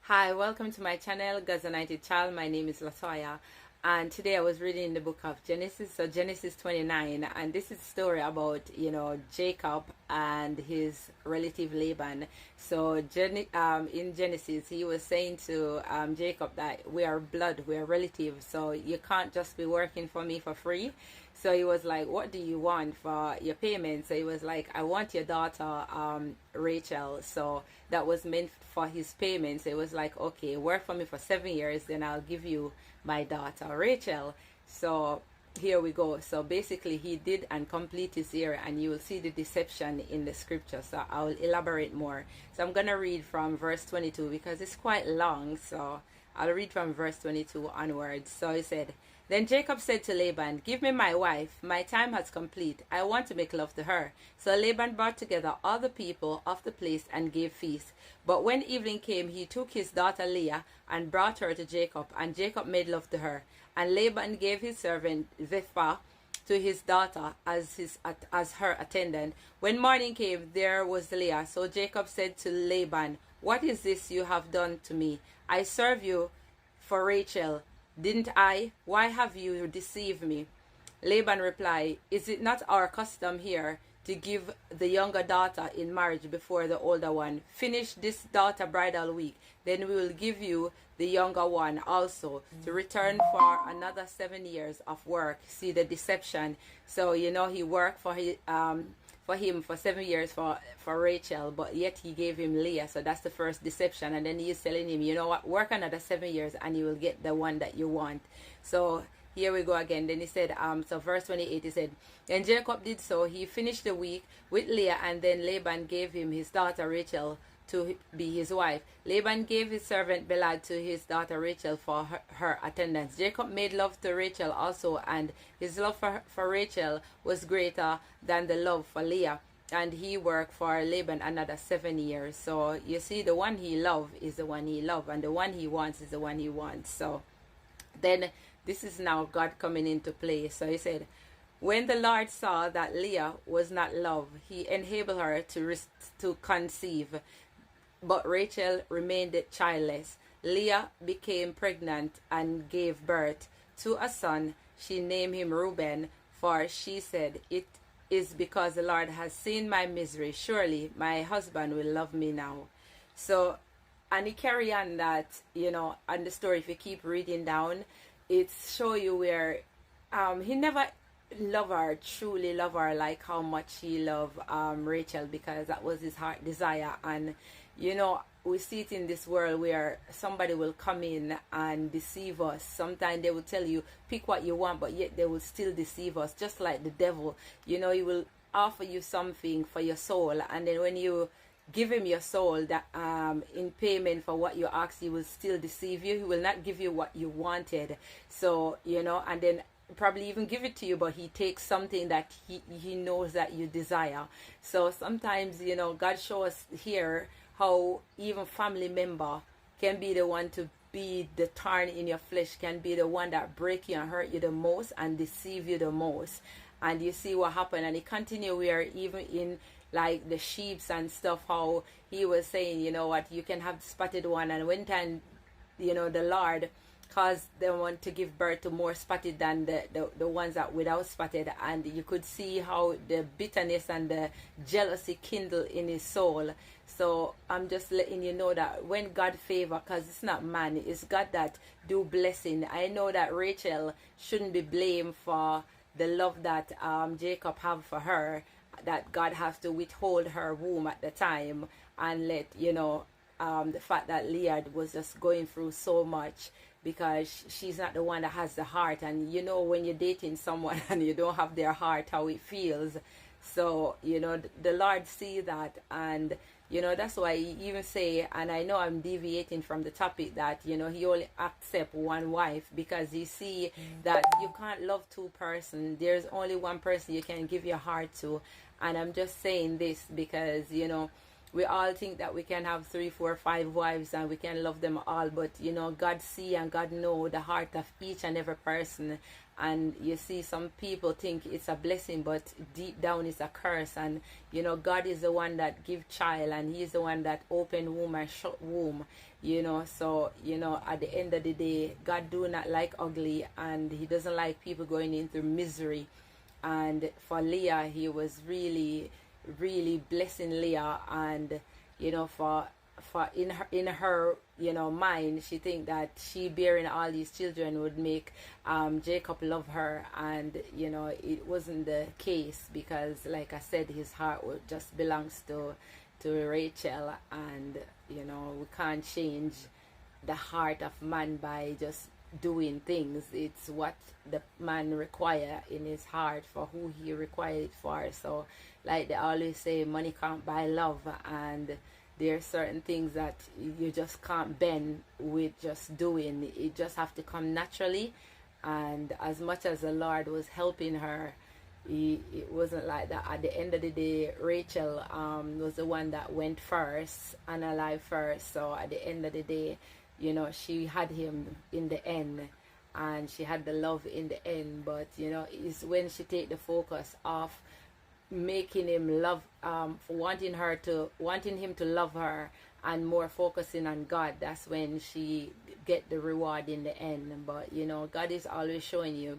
Hi, welcome to my channel, God's Anointed Child. My name is Latoya, and today I was reading the book of Genesis, so Genesis 29, and this is a story about, Jacob and his relative Laban. So in Genesis, he was saying to Jacob that we are blood, we are relatives, so you can't just be working for me for free. So he was like, what do you want for your payment? So he was like, I want your daughter, Rachel. So that was meant for his payment. So it was like, okay, work for me for 7 years, then I'll give you my daughter, Rachel. So here we go. So basically he did and complete his year, and you will see the deception in the scripture. So I will elaborate more. So I'm going to read from verse 22 because it's quite long. So I'll read from verse 22 onwards. So he said, then Jacob said to Laban, give me my wife. My time has complete. I want to make love to her. So Laban brought together all the people of the place and gave feast. But when evening came, he took his daughter Leah and brought her to Jacob, and Jacob made love to her. And Laban gave his servant Zilpah to his daughter as her attendant. When morning came, there was Leah. So Jacob said to Laban, what is this you have done to me? I serve you for Rachel, didn't I? Why have you deceived me? Laban replied, is it not our custom here to give the younger daughter in marriage before the older one? Finish this daughter bridal week, then we will give you the younger one also to return for another 7 years of work. See the deception. So he worked for him for 7 years for Rachel, but yet he gave him Leah. So that's the first deception. And then he's telling him, you know what, work another 7 years and you will get the one that you want. So here we go again. Then he said, so verse 28, he said, and Jacob did so. He finished the week with Leah, and then Laban gave him his daughter Rachel to be his wife. Laban gave his servant Bilhah to his daughter Rachel for her attendance. Jacob made love to Rachel also, and his love for Rachel was greater than the love for Leah. And he worked for Laban another 7 years. So you see, the one he loved is the one he loved, and the one he wants is the one he wants. So then this is now God coming into play. So he said, when the Lord saw that Leah was not loved, he enabled her to conceive. But Rachel remained childless. Leah became pregnant and gave birth to a son. She named him Reuben, for she said, it is because the Lord has seen my misery. Surely my husband will love me now. So, and he carry on that, on the story, if you keep reading down, it show you where he never love her, truly love her like how much he loved Rachel, because that was his heart desire. And we see it in this world where somebody will come in and deceive us. Sometimes they will tell you pick what you want, but yet they will still deceive us, just like the devil. He will offer you something for your soul, and then when you give him your soul, that in payment for what you ask, he will still deceive you. He will not give you what you wanted. So and then probably even give it to you, but he takes something that he knows that you desire. So sometimes God shows us here how even family member can be the one to be the thorn in your flesh, can be the one that break you and hurt you the most and deceive you the most. And you see what happened. And it continue where even in like the sheeps and stuff, how he was saying, you can have the spotted one, and when time the Lord caused them one to give birth to more spotted than the ones that without spotted. And you could see how the bitterness and the jealousy kindled in his soul. So I'm just letting you know that when God favor, because it's not man, it's God that do blessing. I know that Rachel shouldn't be blamed for the love that Jacob have for her, that God has to withhold her womb at the time and let the fact that Leah was just going through so much, because she's not the one that has the heart. And when you're dating someone and you don't have their heart, how it feels. So the Lord see that, and that's why he even say, and I know I'm deviating from the topic, that he only accept one wife, because he see that you can't love two persons. There's only one person you can give your heart to. And I'm just saying this because we all think that we can have 3, 4, 5 wives and we can love them all, but God see and God know the heart of each and every person. And you see, some people think it's a blessing, but deep down it's a curse. And God is the one that give child, and He's the one that open womb and shut womb. So at the end of the day, God do not like ugly, and He doesn't like people going into misery. And for Leah, He was really, really blessing Leah. And for in her mind, she think that she bearing all these children would make Jacob love her. And it wasn't the case, because like I said, his heart would just belongs to Rachel. And we can't change the heart of man by just doing things. It's what the man require in his heart for who he required it for. So like they always say, money can't buy love, and there are certain things that you just can't bend with just doing. It just have to come naturally. And as much as the Lord was helping her, it wasn't like that. At the end of the day, Rachel was the one that went first and alive first. So at the end of the day, she had him in the end, and she had the love in the end. But it's when she take the focus off making him love, for wanting him to love her, and more focusing on God, that's when she get the reward in the end. But God is always showing you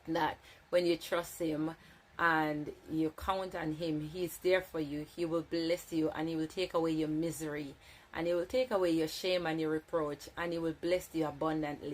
that when you trust Him and you count on Him, He's there for you. He will bless you, and He will take away your misery, and He will take away your shame and your reproach, and He will bless you abundantly.